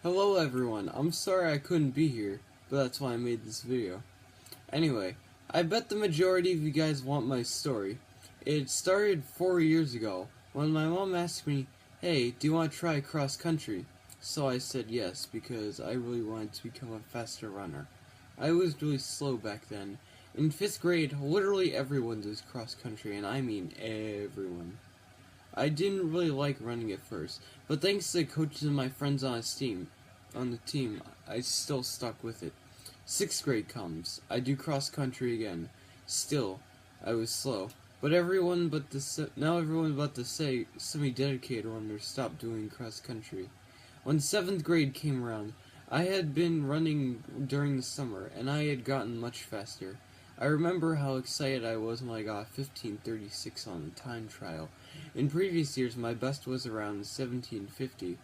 Hello everyone, I'm sorry I couldn't be here, but that's why I made this video. Anyway, I bet the majority of you guys want my story. It started 4 years ago, when my mom asked me, "Hey, do you want to try cross country?" So I said yes, because I really wanted to become a faster runner. I was really slow back then. In 5th grade, literally everyone does cross country, and I mean everyone. I didn't really like running at first, but thanks to the coaches and my friends on the team, I still stuck with it. 6th grade comes. I do cross country again. Still, I was slow. But everyone but the semi-dedicated runners stopped doing cross country. When 7th grade came around, I had been running during the summer, and I had gotten much faster. I remember how excited I was when I got 15:36 on the time trial. In previous years, my best was around 17:50.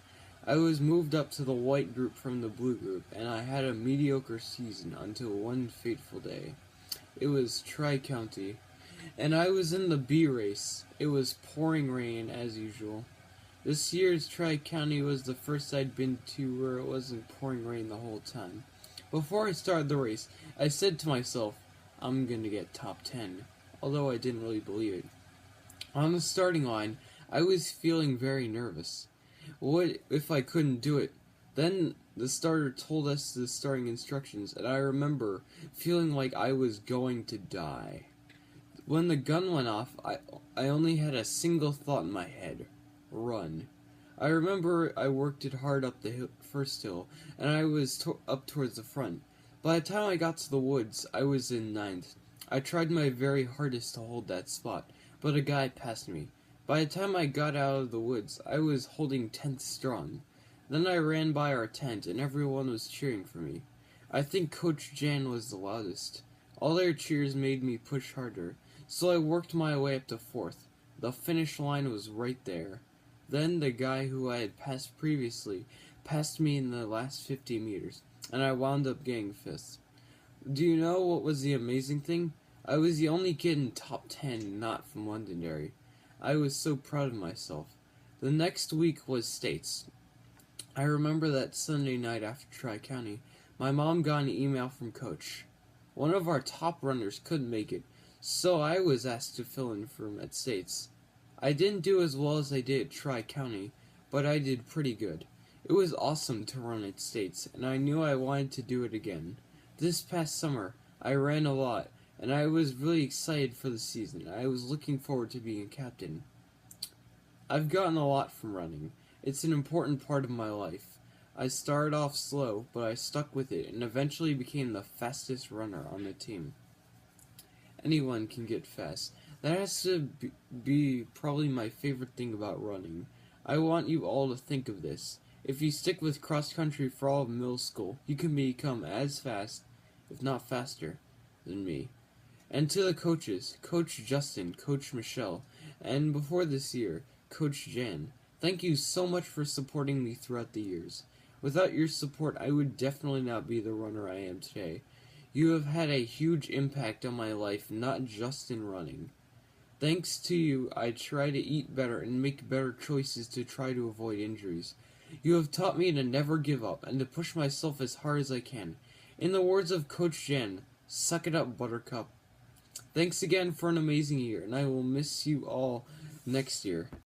I was moved up to the white group from the blue group, and I had a mediocre season until one fateful day. It was Tri-County, and I was in the B race. It was pouring rain, as usual. This year's Tri-County was the first I'd been to where it wasn't pouring rain the whole time. Before I started the race, I said to myself, I'm gonna get top 10, although I didn't really believe it. On the starting line, I was feeling very nervous. What if I couldn't do it? Then the starter told us the starting instructions, and I remember feeling like I was going to die. When the gun went off, I only had a single thought in my head: run. I remember I worked it hard up the first hill, and I was up towards the front. By the time I got to the woods, I was in 9th. I tried my very hardest to hold that spot, but a guy passed me. By the time I got out of the woods, I was holding 10th strong. Then I ran by our tent, and everyone was cheering for me. I think Coach Jan was the loudest. All their cheers made me push harder, so I worked my way up to 4th. The finish line was right there. Then the guy who I had passed previously passed me in the last 50 meters, and I wound up getting 5th. Do you know what was the amazing thing? I was the only kid in top 10 not from Londonderry. I was so proud of myself. The next week was states. I remember that Sunday night after Tri-County, my mom got an email from Coach. One of our top runners couldn't make it, so I was asked to fill in for him at states. I didn't do as well as I did at Tri-County, but I did pretty good. It was awesome to run at states, and I knew I wanted to do it again. This past summer, I ran a lot, and I was really excited for the season. I was looking forward to being a captain. I've gotten a lot from running. It's an important part of my life. I started off slow, but I stuck with it and eventually became the fastest runner on the team. Anyone can get fast. That has to be probably my favorite thing about running. I want you all to think of this. If you stick with cross country for all of middle school, you can become as fast, if not faster, than me. And to the coaches, Coach Justin, Coach Michelle, and before this year, Coach Jan, thank you so much for supporting me throughout the years. Without your support, I would definitely not be the runner I am today. You have had a huge impact on my life, not just in running. Thanks to you, I try to eat better and make better choices to try to avoid injuries. You have taught me to never give up and to push myself as hard as I can. In the words of Coach Jan, suck it up, Buttercup. Thanks again for an amazing year, and I will miss you all next year.